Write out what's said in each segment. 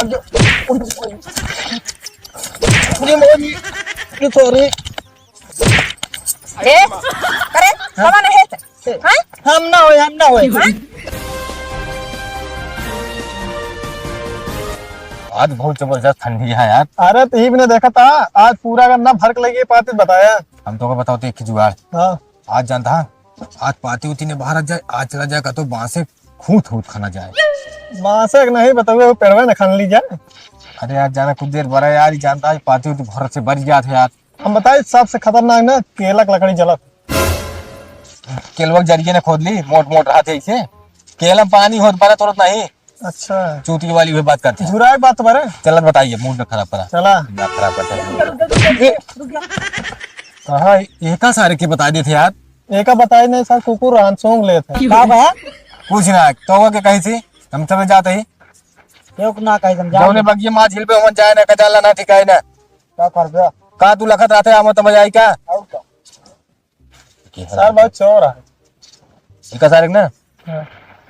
Sorry अरे करे सामान है हां हम ना होए आज बहुत जबरदस्त ठंडी है यार। अरे तो ही ने देखा था आज पूरा गन्ना भरक लगी पाती बताया। हम तो को बताओ एक जुगाड़। हाँ आज जानता है आज पाती उती ने बाहर जाए, आज चला जाएगा तो बांस से खूंट खाना जाए। मासे नहीं बताओ पेड़वा न खान लीजिए। अरे यार जाना कुछ देर बड़ा यार, जानता है पाती उती भर से बढ़ गया था यार। हम बताए सबसे खतरनाक ना केला की लकड़ी जलत। केलवक जरिए ने खोद ली, मोट मोट रहा थे इसे केला पानी हो बड़ा तुरंत नहीं। अच्छा चूती वाली हुई बात करते हैं। जुराई बात तो बरे चलो बताइए, मूड न खराब करा। चला दिमाग खराब करता है। कहा एका सारे के बता देते यार। एका बताए नहीं सर कुकुर आंसोंग लेते का बा कुछ ना तो के कही थी हम सब जाते ही क्यों ना कहीं समझा जौने बगिए मां झील पे हम जाए ना कजाला ना ठिकाए ना क्या कर दे का तू लखत रहते हम तो मजा आई का सर बहुत चोर है। एका सारे ना हाँ।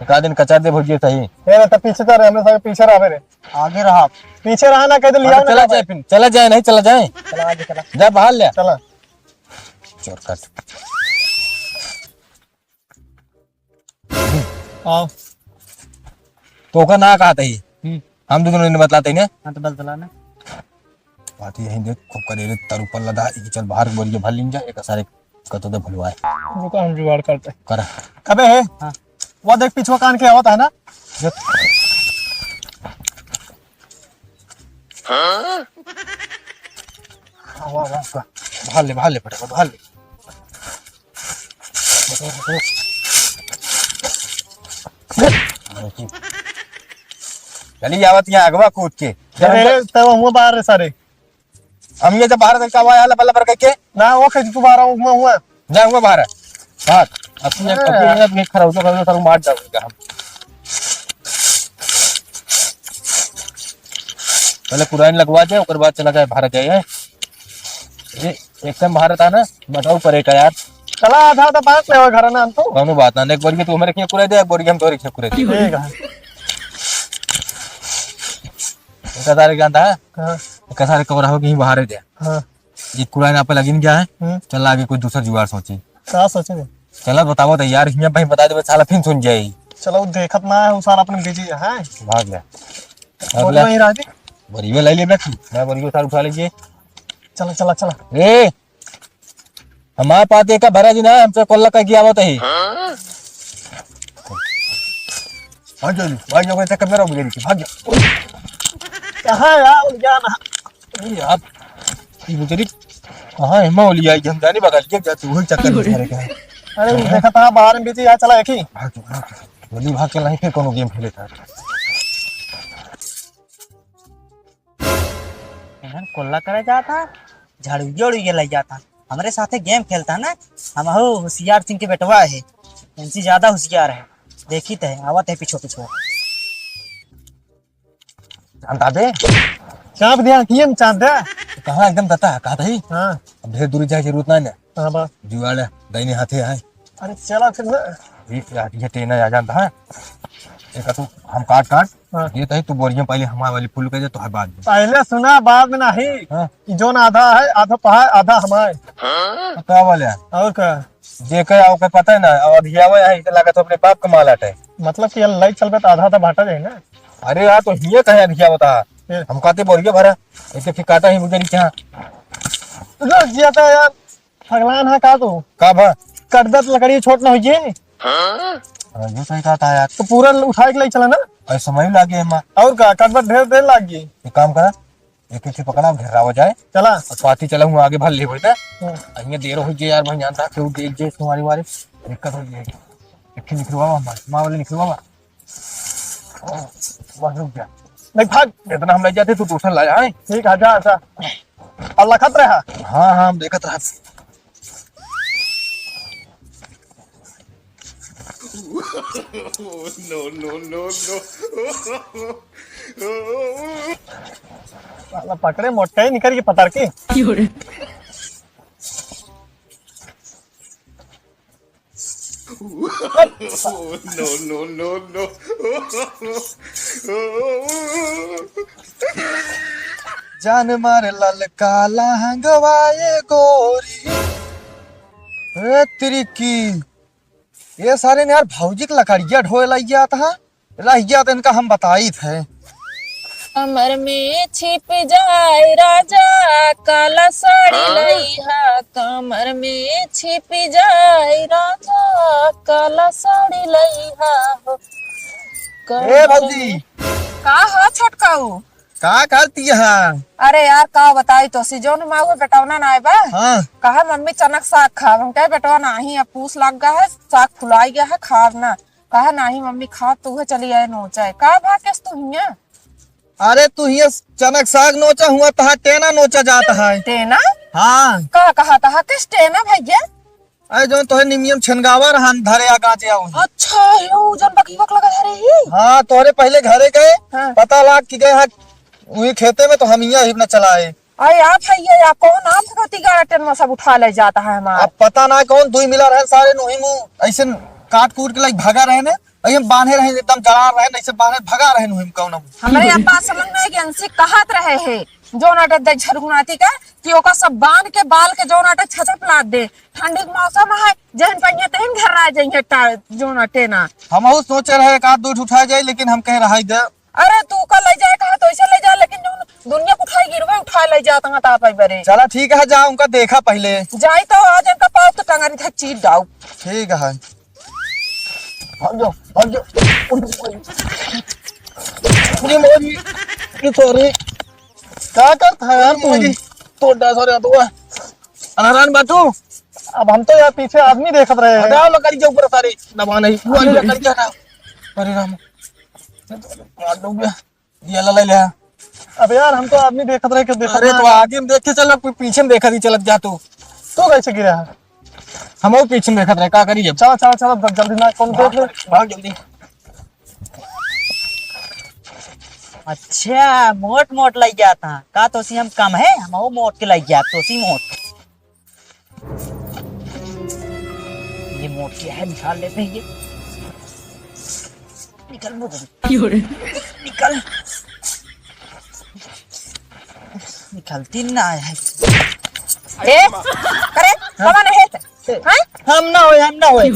एका दिन कचार दे भुजिए सही। ये तो पीछे कर हमने सब पीछे रहा रे आगे रहा पीछे रहा ना कह दे लिया चला जाए फिर चला जाए नहीं चला जाए चला आगे चला जा बाहर ले चला चोर कट आओ तो का ना कहा ही हम दोनों ने बतलाते ना। हां तो बस चला ना बात यही देख खूब करे तरु पर लदा ई चल बाहर बोलिए भल लिंजा एक सारे कतो दे भलवाए रुको हम जुगाड़ करते कर कबे है हां वो देख पीछे कान के आवत है ना हां वाह वाह भाल ले फटाफट भाल ले चली आवत यहाँ अगवा कूद के तब हम बाहर सारे हम ये जब बाहर का आया लबल पर के ना वो खज दोबारा हुआ जाऊंगा बाहर बात अपनी खरा हो तो सर मार जाऊंगा हम पहले कुरान लगवा जाए उसके बाद चला जाए भारत जाए। ये एकदम भारत आना बताओ करे का यार चला आधा तो बात ले घर ना हम तो कौनो बात ना एक बार तू हमारे क्या कुरे दे एक बार हम तोरे क्या कुरे दे ठीक है का तारे जानता है हां का सारे कवर हो कि बाहर दे। हां ये कुरान आप लगिन क्या है चल आगे कोई दूसरा जुगाड़ सोची क्या सोचे चला बताओ तो यार हिया भाई बता दे साला फिर सुन जाए। चलो देखत ना है उसार अपने बिजी है भाग ले बोल नहीं राजी बरियो ले ले बैठ मैं बरियो सार उठा लीजिए चला चला चला ए हमारे पास एक भरा जी ना हमसे कोल्ला का गया होता है भाग जल्दी भाग जाओ ऐसे कैमरा मुझे नीचे भाग जाओ कहां यार जाना यार ये मुझे कहां है मैं ओली आई हम जाने बगल के जाते वही चक्कर में सारे का अरे देखा था बाहर में बिजी है चला एक ही भाग जल्दी भाग के नहीं फिर कोनो गेम खेले था कोल्ला करे जाता झाड़ू जोड़ के लग जाता हमारे साथे गेम खेलता ना हम हो होशियार सिंह के बेटवा है इनसे ज्यादा होशियार है देखी तो है आवत है पीछो पीछो जानता बे चाप दिया किए हम चांद है कहां एकदम दता है कहा था ही हां अब ढेर दूरी जाए जरूरत नहीं है हां बा जुगाड़ दाहिने हाथे है अरे चला फिर ये यार ये टेना आ जानता है एक तो हम काट हाँ। ये तो तू बोरियां पहले हमारे वाली फुल कर दे तो है बाद में पहले सुना बाद में नहीं हाँ। कि जो ना आधा है आधा पहाड़ आधा हमारे क्या बोले और क्या जे कह आओ के पता है ना और हियावा है इसे लगा तो अपने बाप का माल आटे मतलब कि लाइट चलबे तो आधा तो भाटा जाए ना अरे यार तो हिया कहे हिया बता फिर? हम कहते बोरिया भरा ऐसे फिर काटा ही मुझे नीचे तो जिया था यार भगवान है का तू का भा कटदत लकड़ी छोट ना होइए ये सही कहा था यार तो पूरा उठाए के लिए चला ना ऐसे समय लागे मां और का कटदत ढेर देर लाग गई एक काम कर एक एक पकड़ा घेरा हो जाए चला और पाती चला हूं आगे भल ले होता अहिया देर हो जाए यार भाई जानता क्यों देख जे तुम्हारी वारे दिक्कत हो जाएगी एक निकलवा मां वाले निकलवा बस रुक जा नहीं भाग इतना हम ले जाते तू दूसरा लाया है ठीक है जा जा और लखत रहा हाँ हाँ हम देखत रहा साला पकड़े मोटे ही निकल के पतर के जान मार ललका लहंगवाए गोरी। ए तेरी की ये सारे ने यार भौजी के लकड़िया ढोए लगिया था लगिया तो इनका हम बताई थे। कमर में छिप जाए राजा काला साड़ी लइहा, कमर में छिप जाए राजा काला साड़ी लइहा हो। ए भौजी का हो छोटकाऊ? का करती है? अरे यार का बताई तो सी जोन माऊ बेटवना ना बा। हाँ कहा मम्मी चनक साग खाव, हम कहे बेटवा नहीं अब पूछ लग गया है, साग फुलाई गया है खाव ना। कहा नहीं मम्मी खा तू चली आए नोचा का भाग केस तू हिया। अरे तू ये चनक साग नोचा हुआ तहा टेना नोचा जाता है। टेना? हाँ का कहा था किस टेना भैया? अरे जो तोहे निमियम छनगावा रहन धरे आ गाचे आऊ। अच्छा यो जन बकी बक लगा धरे ही। हाँ तोहरे पहले घरे गए हाँ। पता लाग कि गए है वही खेते में तो हम यहाँ ही न चलाए। अरे आप भैया या कौन आप भगवती गाड़ा टेन सब उठा ले जाता है हमारा। अब पता ना कौन दुई मिला रहे सारे नुही मुँह ऐसे काट कूट के लाइक भगा रहे ने हम बांधे रहे एकदम जला रहे ऐसे बांधे भगा रहे नुही कौन। हमारे अब बात समझ में कि अंशी कहत रहे है जो नाटक दे झरगुनाती का कि ओका सब बांध के बाल के जो नाटक छचप लाद दे। ठंडी के मौसम है जहन पहिया तहन घर रह जाएंगे जो नाटे ना। हम सोचे रहे एक आध दूध उठाए जाए लेकिन हम कह रहा दे। अरे तू का ले जाए कहा तो ऐसे ले जा लेकिन जो दुनिया को उठाई गिरवे उठा ले जाता है ता बरे। चला ठीक है जा उनका देखा पहले जाई तो आज इनका पाव तो टंगरी था चीट डाउ। ठीक है भाग जाओ भाग जाओ। सॉरी क्या करता है यार तू तो सॉरी तो अनारान बातू। अब हम तो यार पीछे आदमी देखत रहे हैं। हटाओ लकड़ी के ऊपर सारे दबा नहीं वो वाली लकड़ी के हटाओ। अरे राम मार दूंगा ये ले ले। अब यार हम तो आदमी देखत रहे क्यों देखत। अरे तो आगे में देख के चल पीछे में देखा दी चलत जा तू तो कैसे गिरा है। हम पीछे में देखत रहे का करिए। चलो चलो चलो जल्दी ना कौन देख ले भाग जल्दी। अच्छा मोट मोट लग जाता का तो सी हम कम है हम वो मोट के लग जात तो सी मोट। ये मोट क्या है निकाल लेते हैं ये। निकल निकल निकलती ना है। ए करे कौन है हैं? हम ना होए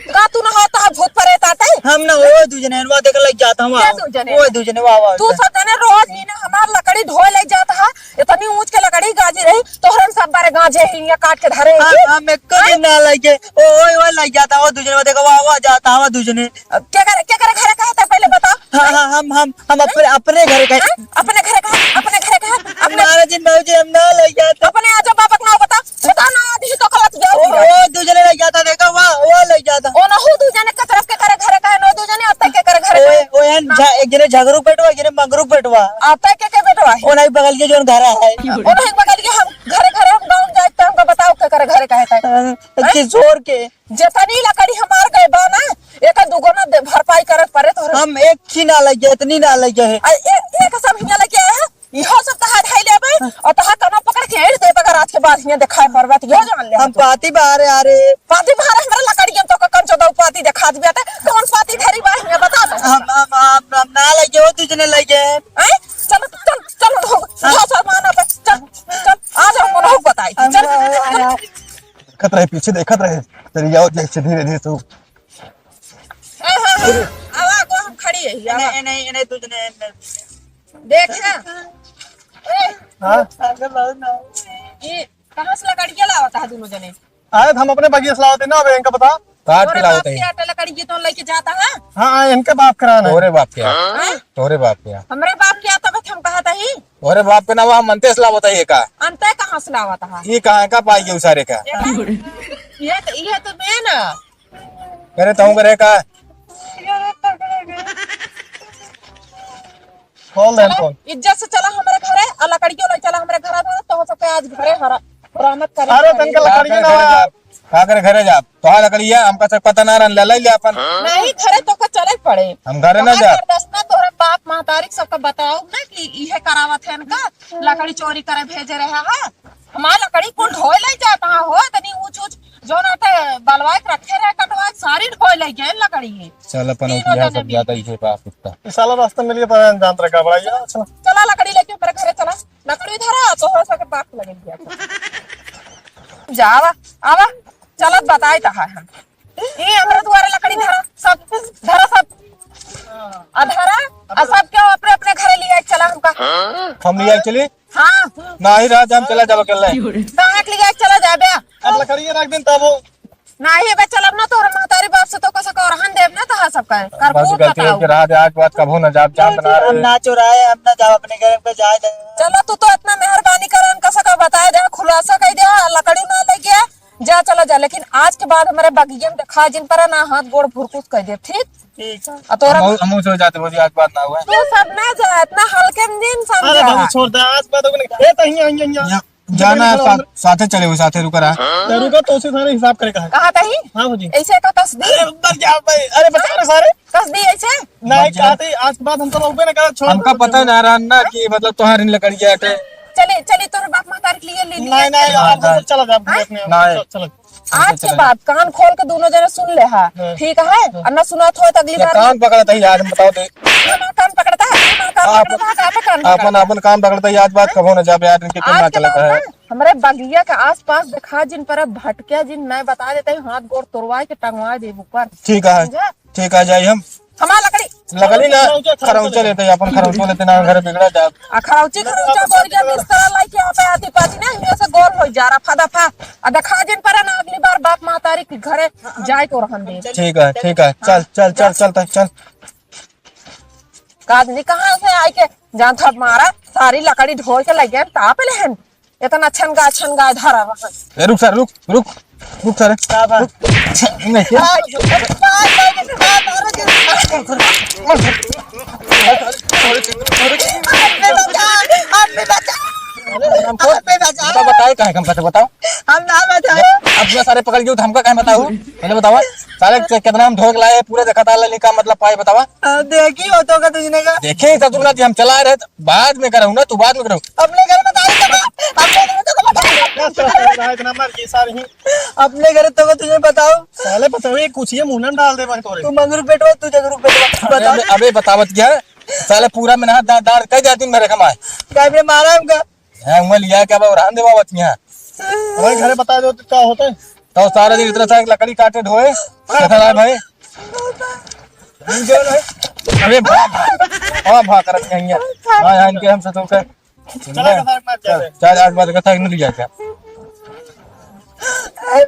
का तू ना होता है भूत परे ताते हम ना वो दूजने नवा देख लग जाता हूं क्या दूजने? वो दूजने वाह तू सब जने रोज ही ना हमार लकड़ी ढोए ले जाता है इतनी ऊंच के लकड़ी गाजी रही तोहरन सब बारे गाजे ही या काट के धरे हम एक को ना लगे ओ लग जाता वो दूजने देख वाह जाता हूं दूजने। क्या करे घरे कहता पहले बता। हां हम अपने घर गए अपने घरे कहा अपने नाराज बाबूजी हम ना लग जाता अपने आजा बाबा ना बता ना आधी तो गलत जाओ। वो दूजने लग जाता देखो वाह लग जाता ओ ना हो दू जने के तरफ के करे घरे कहे नो दू जने आता के करे घरे ओ एक जने झगरू पेटवा एक जने मंगरू पेटवा आता के बेटवा ओ नहीं बगल के जोन घर है ओ नहीं बगल के हम घरे हम गांव जाए तो हमको बताओ के करे घरे कहता कि जोर के जतनी लकड़ी हमार गए बा ना एक दुगुना भरपाई करे पड़े तो हम एक ही ना लग गए इतनी ना लग गए एक सब हिया लगे है इहो सब तहा ढाई लेबे और तहा कनो पकड़ के हेड़ दे बगर आज के बाद हिया दिखाई परबत यो जान ले। हम पाती बाहर आ रे पाती बाहर हमरा लकड़ी हम तो कंचो दो पाती दिखा दिया त कौन पाती धरी बा हिया बता दो। हम ना लगे वो तुझने लगे हैं चल हो सामान पे चल आज हम को बताई चल देखत रहे पीछे देखत रहे तेरी जाओ जैसे धीरे धीरे तू आवा को हम खड़ी है नहीं तुझने देख ना हां ये कहां से लकड़ियां लावता है दोनों जने आए हम अपने बगिया सलावते ना अब इनका बता काट के लाओ बाप के लकड़ी तो लेके जाता है। हाँ इनके बाप कराना तोरे बाप क्या हैं? तोरे बाप क्या हमरे बाप के आता हम कहा था ही तोरे बाप के ना वहाँ मनते सला बताइए का अंत कहां से लावता है ये कहाँ का पाई गए सारे का ये तो मैं ना करे तो करे का खोल दे कौन। इज्जत से चला हमारे घरे और लकड़ियों ले चला हमारे घर तो सबके आज घरे हरा बरामद करे। अरे तनका लकड़ी ना का करे घरे जा तो लकड़ी है हमका सब पता ना रन ले ले अपन नहीं घरे तो का चले पड़े हम घरे ना जा दसना तोहरे बाप महतारी सबका बताओ ना कि इहे करावत है इनका लकड़ी चोरी करे भेजे रहा है हमार लकड़ी कुल ढोए ले जाता हो तनी ऊंच ऊंच जो नाटे बलवाए के रखे रहे कटवाए सारी ढोई ले गए लकड़ी ये चल अपन तीनों उठिया जने सब ज्यादा ही है बाप इतना इस साला रास्ते में लिए पर जान रखा बड़ा यार। चलो चला लकड़ी लेके ऊपर घरे चला लकड़ी धरा तो हो सके बात लगे जा आवा आवा चलत बताए कहा है ये हमरा द्वारा लकड़ी धरा सब अधरा सब क्यों अपने अपने घरे लिए चला हमका हम लिया चली हाँ ना ही रात हम चला जाब अकेला कहाँ के लिए चला जाबे अब लकड़ी रख दिन तब वो नहीं बे चलब ना तोर महतारी बाप से तो कसा कर रहन देव ना तहा सब का कर बस खूब गलती बताओ के रात आज बात कब हो ना जाब चांद बना हम रहे ना चुराए हम ना जाओ अपने घर पे जाए दे। चलो तू तो इतना मेहरबानी करन कसा का बताया दे खुलासा कह दे लकड़ी ना ले गया जा चला जा लेकिन आज के बाद हमारे बगिया में खा जिन पर ना हाथ गोड़ भुरकुस कह दे ठीक ठीक है। आ तोरा हम सो जाते बोली आज बात ना हुआ तू सब ना जा इतना हल्के में दिन अरे समझा बाबू छोड़ दे आज बात को नहीं ए तही आई जाना साथे चले हुए साथे रुका रहा रुका तो उसे सारे हिसाब करे कहा कहा तही हां जी ऐसे का तस्दी अंदर जा भाई अरे बता रहे सारे तस्दी ऐसे नहीं कहते आज के बाद हम तो लोग ना कर छोड़ हमका पता ना रहा ना कि मतलब तुम्हारी लकड़ी है चले चले तोर बाप महतारी के लिए ले नहीं लिए नहीं आप तो चला जा अपने नहीं। चलो आज के बाद कान खोल के दोनों जने सुन ले हा ठीक है और ना सुना तो अगली बार कान पकड़ता ही आज बताओ दे ना कान पकड़ता है ना कान पकड़ता है कहाँ पे कान पकड़ता है? अपन अपन काम पकड़ता ही आज बात कब हो ना जाब यार इनके कितना आज के चला बाद है ना हमारे बगिया के आसपास देखा जिन पर भटकिया जिन मैं बता देते हैं हाथ गोड़ तोड़वा के टंगवा दे ऊपर ठीक है समझा? ठीक है जाइए हम हमारा लकड़ी लकड़ी ना खरौचा लेते हैं अपन खरौचा लेते ना घर बिगड़ा जा खरौची खरौचा बोल गया बिस्तर लाई के पे आती पाती ना इनमें से गोल हो जा रहा फदा फा आ देखा जिन पर ना अगली बार बाप महतारी के घरे जाए को रहन दे ठीक है चल चल चल चलता चल आदमी कहाँ से आए के जान था मारा सारी लकड़ी ढोल के लग गए ताप लेहन इतना छनगा धरा वहाँ ए, रुक सर रुक सर नहीं बताए कहे हम कैसे बताओ हम ना बताए अपने सारे पकड़ के हमका कहे बताओ पहले बतावा सारे कितना हम ढोक लाए पूरे देखा था का मतलब पाए बतावा देखी हो तो का तुझने का देखे ही तुमने हम चला रहे बाद में करूँ ना तू बाद में करूँ अपने घर बता रही अपने घर तो बता इतना मर की सारी ही अपने घर तो तुझे बताओ साले बताओ ये कुछ ये मुंडन डाल दे भाई तोरे तू मंगरू पेटवा तू जगरू पेटवा बता अबे बतावत क्या साले पूरा में हाथ दाड़ कई जाती मेरे कमाए क्या बे मारा हमका है उंगल लिया क्या बाबा रान देवा बतिया भाई घरे बता दो तो क्या होता है तो सारा दिन इतना सा लकड़ी काटे ढोए कैसा रहा भाई अरे भा करत नहीं है हां इनके हम से तो कर चला का सारे मार जाते चार आज बाद कथा नहीं लिया क्या भाई